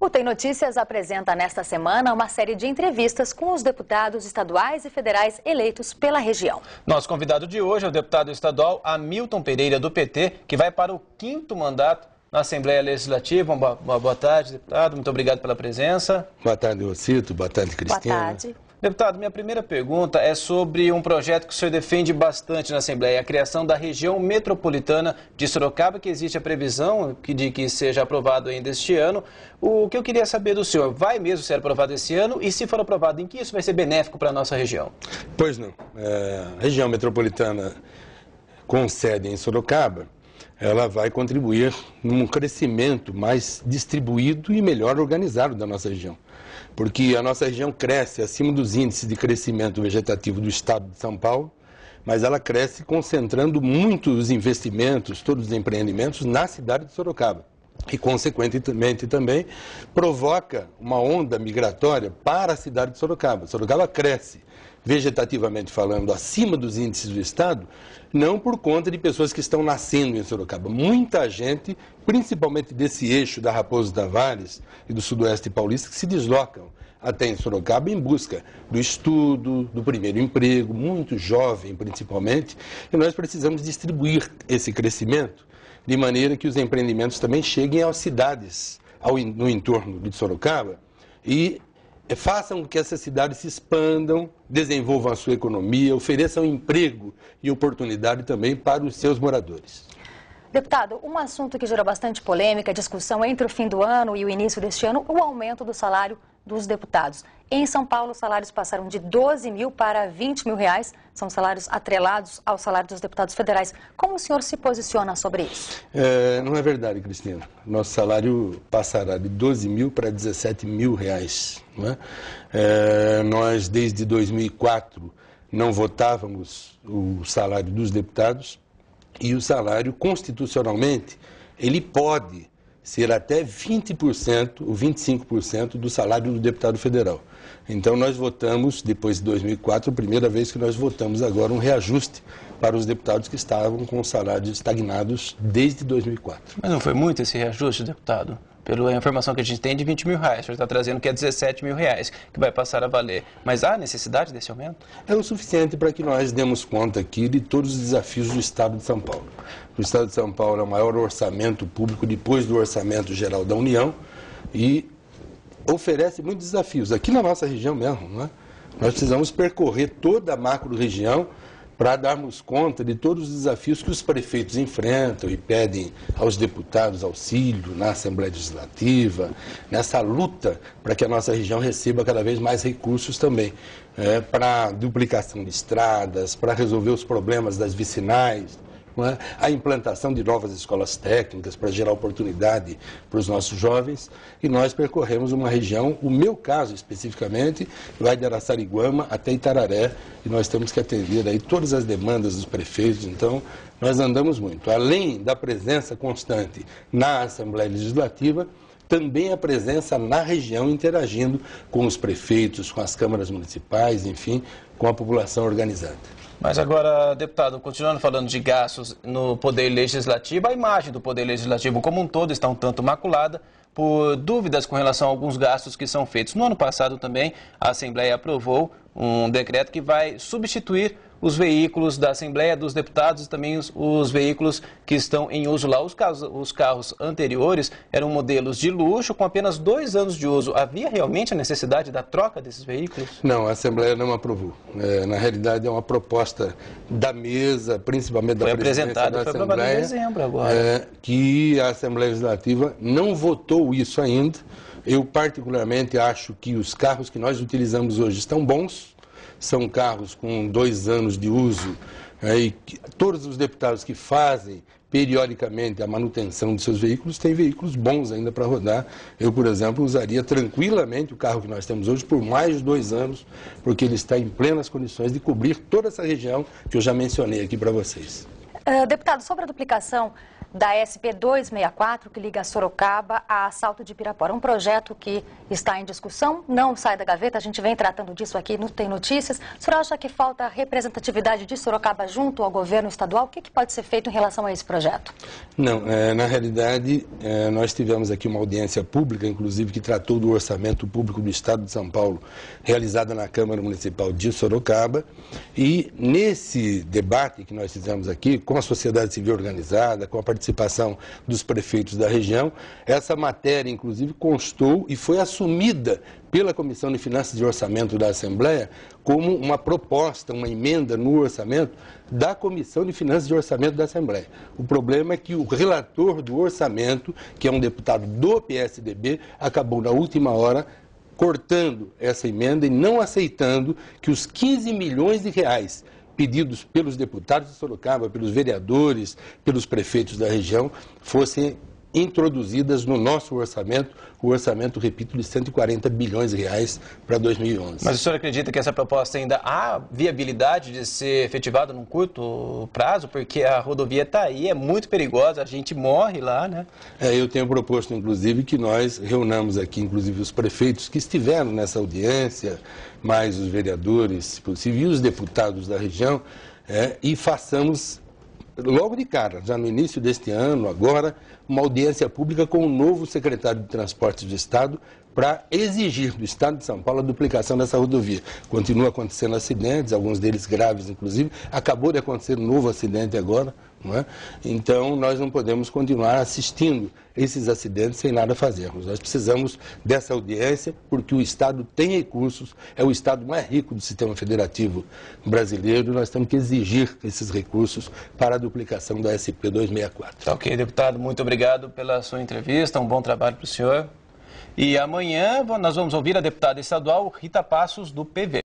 O Tem Notícias apresenta nesta semana uma série de entrevistas com os deputados estaduais e federais eleitos pela região. Nosso convidado de hoje é o deputado estadual Hamilton Pereira, do PT, que vai para o 5º mandato na Assembleia Legislativa. Boa tarde, deputado. Muito obrigado pela presença. Boa tarde, Rocito. Boa tarde, Cristina. Boa tarde. Deputado, minha primeira pergunta é sobre um projeto que o senhor defende bastante na Assembleia, a criação da região metropolitana de Sorocaba, que existe a previsão de que seja aprovado ainda este ano. O que eu queria saber do senhor, vai mesmo ser aprovado esse ano? E se for aprovado, em que isso vai ser benéfico para a nossa região? Pois não. A região metropolitana com sede em Sorocaba, ela vai contribuir num crescimento mais distribuído e melhor organizado da nossa região. Porque a nossa região cresce acima dos índices de crescimento vegetativo do estado de São Paulo, mas ela cresce concentrando muitos investimentos, todos os empreendimentos na cidade de Sorocaba. E, consequentemente, também provoca uma onda migratória para a cidade de Sorocaba. Sorocaba cresce, vegetativamente falando, acima dos índices do estado, não por conta de pessoas que estão nascendo em Sorocaba. Muita gente, principalmente desse eixo da Raposo Tavares e do sudoeste paulista, que se deslocam até em Sorocaba em busca do estudo, do primeiro emprego, muito jovem principalmente, e nós precisamos distribuir esse crescimento de maneira que os empreendimentos também cheguem às cidades no entorno de Sorocaba e façam com que essas cidades se expandam, desenvolvam a sua economia, ofereçam emprego e oportunidade também para os seus moradores. Deputado, um assunto que gerou bastante polêmica, discussão entre o fim do ano e o início deste ano, o aumento do salário dos deputados. Em São Paulo, os salários passaram de 12 mil para 20 mil reais. São salários atrelados ao salário dos deputados federais. Como o senhor se posiciona sobre isso? Não é verdade, Cristina. Nosso salário passará de 12 mil para 17 mil reais. Não é? Nós, desde 2004, não votávamos o salário dos deputados e o salário, constitucionalmente, ele pode ser até 20% ou 25% do salário do deputado federal. Então, nós votamos, depois de 2004, a primeira vez que nós votamos agora um reajuste para os deputados que estavam com salários estagnados desde 2004. Mas não foi muito esse reajuste, deputado? Pela informação que a gente tem, de 20 mil reais. O senhor está trazendo que é 17 mil reais, que vai passar a valer. Mas há necessidade desse aumento? É o suficiente para que nós demos conta aqui de todos os desafios do Estado de São Paulo. O Estado de São Paulo é o maior orçamento público depois do Orçamento Geral da União e oferece muitos desafios. Aqui na nossa região mesmo, não é? Nós precisamos percorrer toda a macro-região para darmos conta de todos os desafios que os prefeitos enfrentam e pedem aos deputados auxílio na Assembleia Legislativa, nessa luta para que a nossa região receba cada vez mais recursos também, para duplicação de estradas, para resolver os problemas das vicinais, a implantação de novas escolas técnicas para gerar oportunidade para os nossos jovens. E nós percorremos uma região, o meu caso especificamente, vai de Araçariguama até Itararé, e nós temos que atender aí todas as demandas dos prefeitos. Então, nós andamos muito. Além da presença constante na Assembleia Legislativa, também a presença na região, interagindo com os prefeitos, com as câmaras municipais, enfim, com a população organizada. Mas agora, deputado, continuando falando de gastos no Poder Legislativo, a imagem do Poder Legislativo como um todo está um tanto maculada por dúvidas com relação a alguns gastos que são feitos. No ano passado também, a Assembleia aprovou um decreto que vai substituir os veículos da Assembleia, dos deputados e também os veículos que estão em uso lá. Os carros anteriores eram modelos de luxo com apenas 2 anos de uso. Havia realmente a necessidade da troca desses veículos? Não, a Assembleia não aprovou. Na realidade, é uma proposta da mesa, principalmente da presidência da Assembleia. Foi aprovado em dezembro agora. Que a Assembleia Legislativa não votou isso ainda. Eu, particularmente, acho que os carros que nós utilizamos hoje estão bons. São carros com 2 anos de uso, e todos os deputados que fazem periodicamente a manutenção de seus veículos têm veículos bons ainda para rodar. Eu, por exemplo, usaria tranquilamente o carro que nós temos hoje por mais de 2 anos, porque ele está em plenas condições de cobrir toda essa região que eu já mencionei aqui para vocês. Deputado, sobre a duplicação da SP 264, que liga Sorocaba a Salto de Pirapora. Um projeto que está em discussão, não sai da gaveta, a gente vem tratando disso aqui no Tem Notícias. O senhor acha que falta representatividade de Sorocaba junto ao governo estadual? O que pode ser feito em relação a esse projeto? Não, na realidade, nós tivemos aqui uma audiência pública, inclusive, que tratou do orçamento público do Estado de São Paulo, realizada na Câmara Municipal de Sorocaba, e nesse debate que nós fizemos aqui, com a sociedade civil organizada, com a participação dos prefeitos da região, essa matéria, inclusive, constou e foi assumida pela Comissão de Finanças e Orçamento da Assembleia como uma proposta, uma emenda no orçamento da Comissão de Finanças e Orçamento da Assembleia. O problema é que o relator do orçamento, que é um deputado do PSDB, acabou na última hora cortando essa emenda e não aceitando que os 15 milhões de reais pedidos pelos deputados de Sorocaba, pelos vereadores, pelos prefeitos da região, fossem introduzidas no nosso orçamento, o orçamento, repito, de 140 bilhões de reais para 2011. Mas o senhor acredita que essa proposta ainda há viabilidade de ser efetivada num curto prazo? Porque a rodovia está aí, é muito perigosa, a gente morre lá, né? Eu tenho proposto, inclusive, que nós reunamos aqui, inclusive, os prefeitos que estiveram nessa audiência, mais os vereadores, se possível, e os deputados da região, e façamos logo de cara, já no início deste ano, agora, uma audiência pública com o novo secretário de Transportes do Estado para exigir do Estado de São Paulo a duplicação dessa rodovia. Continua acontecendo acidentes, alguns deles graves, inclusive. Acabou de acontecer um novo acidente agora, não é? Então, nós não podemos continuar assistindo esses acidentes sem nada fazermos. Nós precisamos dessa audiência porque o Estado tem recursos, é o Estado mais rico do sistema federativo brasileiro e nós temos que exigir esses recursos para a duplicação da SP 264. Ok, deputado, muito obrigado pela sua entrevista, um bom trabalho para o senhor. E amanhã nós vamos ouvir a deputada estadual Rita Passos, do PV.